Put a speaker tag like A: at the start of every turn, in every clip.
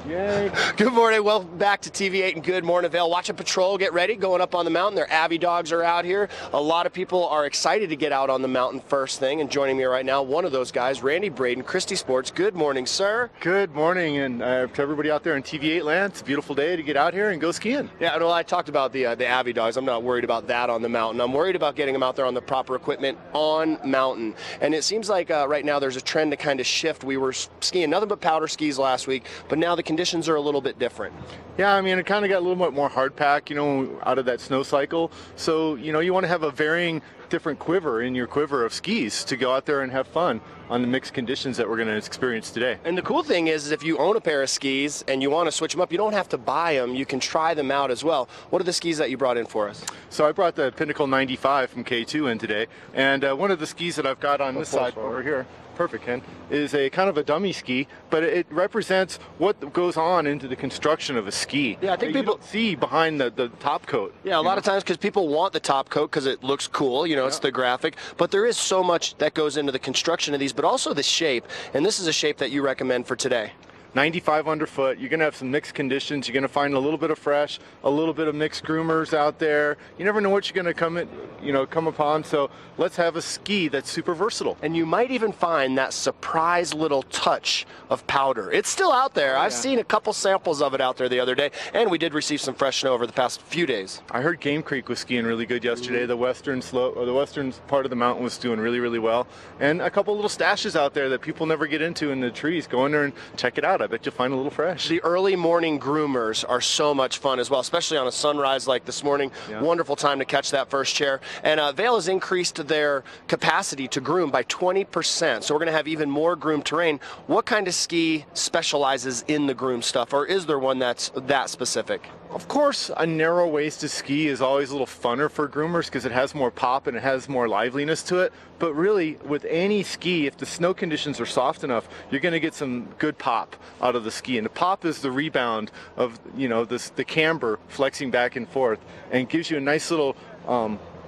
A: Yay.
B: Good morning. Welcome back to TV8 and Good Morning Vail. Watching patrol get ready, going up on the mountain. Their Avi dogs are out here. A lot of people are excited to get out on the mountain first thing. And joining me right now, one of those guys, Randy Braden, Christy Sports. Good morning, sir.
A: Good morning, and to everybody out there in TV8 land, it's a beautiful day to get out here and go skiing.
B: Yeah, well, I talked about the Avi dogs. I'm not worried about that on the mountain. I'm worried about getting them out there on the proper equipment on mountain. And it seems like right now there's a trend to kind of shift. We were skiing nothing but powder skis last week, but now the conditions are a little bit different.
A: Yeah, I mean, it kind of got a little bit more hard pack, out of that snow cycle. So, you want to have a varying different quiver in your quiver of skis to go out there and have fun on the mixed conditions that we're going to experience today.
B: And the cool thing is if you own a pair of skis and you want to switch them up, you don't have to buy them. You can try them out as well. What are the skis that you brought in for us?
A: So I brought the Pinnacle 95 from K2 in today, and one of the skis that I've got on this side over here, perfect, Ken, is a kind of a dummy ski, but it represents what goes on into the construction of a ski.
B: Yeah, I think people
A: don't see behind the top coat.
B: Yeah, a lot of times because people want the top coat because it looks cool, it's the graphic, but there is so much that goes into the construction of these, but also the shape, and this is a shape that you recommend for today.
A: 95 underfoot, you're going to have some mixed conditions. You're going to find a little bit of fresh, a little bit of mixed groomers out there. You never know what you're going to come upon, so let's have a ski that's super versatile.
B: And you might even find that surprise little touch of powder. It's still out there. I've seen a couple samples of it out there the other day, and we did receive some fresh snow over the past few days.
A: I heard Game Creek was skiing really good yesterday. The western slope, or the western part of the mountain was doing really, really well. And a couple little stashes out there that people never get into in the trees. Go in there and check it out. I bet you'll find a little fresh.
B: The early morning groomers are so much fun as well, especially on a sunrise like this morning. Yeah. Wonderful time to catch that first chair. And Vail has increased their capacity to groom by 20%. So we're going to have even more groomed terrain. What kind of ski specializes in the groom stuff, or is there one that's that specific?
A: Of course, a narrow-waisted ski is always a little funner for groomers because it has more pop and it has more liveliness to it. But really, with any ski, if the snow conditions are soft enough, you're going to get some good pop out of the ski. And the pop is the rebound of, the camber flexing back and forth, and gives you a nice little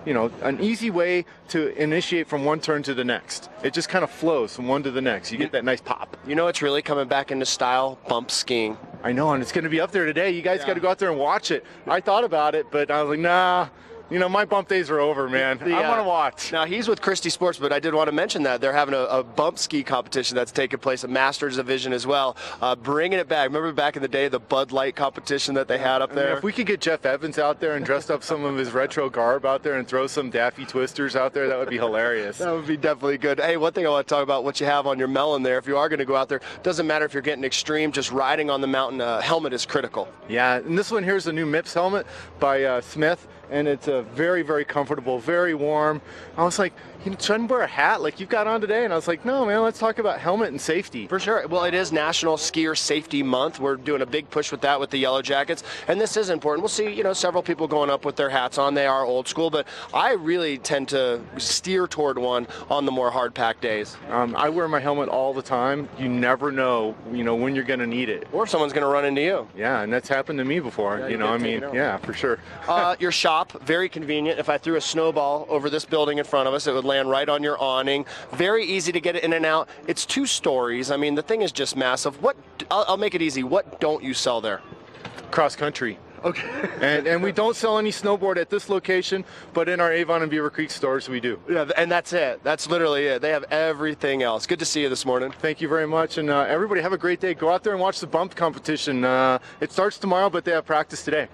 A: an easy way to initiate from one turn to the next. It just kind of flows from one to the next. You get that nice pop.
B: It's really coming back into style, bump skiing.
A: I know, and it's going to be up there today. You guys got to go out there and watch it. I thought about it, but I was like, nah. My bump days are over, man. I want to watch.
B: Now, he's with Christy Sports, but I did want to mention that they're having a bump ski competition that's taking place, a Masters division as well. Bringing it back. Remember back in the day, the Bud Light competition that they had up there?
A: If we could get Jeff Evans out there and dressed up some of his retro garb out there and throw some Daffy Twisters out there, that would be hilarious.
B: That would be definitely good. Hey, one thing I want to talk about, what you have on your melon there. If you are going to go out there, doesn't matter if you're getting extreme, just riding on the mountain, helmet is critical.
A: Yeah, and this one here is a new MIPS helmet by Smith. And it's a very, very comfortable, very warm. I was like, shouldn't wear a hat like you've got on today? And I was like, no, man, let's talk about helmet and safety.
B: For sure. Well, it is National Skier Safety Month. We're doing a big push with that with the Yellow Jackets. And this is important. We'll see, several people going up with their hats on. They are old school, but I really tend to steer toward one on the more hard-packed days.
A: I wear my helmet all the time. You never know, when you're going to need it.
B: Or if someone's going to run into you.
A: Yeah, and that's happened to me before. Yeah, for sure.
B: Your shop, very convenient. If I threw a snowball over this building in front of us, it would land right on your awning. Very easy to get it in and out. It's 2 stories. I mean, the thing is just massive. I'll make it easy. What don't you sell there?
A: Cross country.
B: Okay.
A: and we don't sell any snowboard at this location, but in our Avon and Beaver Creek stores we do.
B: Yeah, and that's it. That's literally it. They have everything else. Good to see you this morning.
A: Thank you very much, and everybody have a great day. Go out there and watch the bump competition. It starts tomorrow, but they have practice today.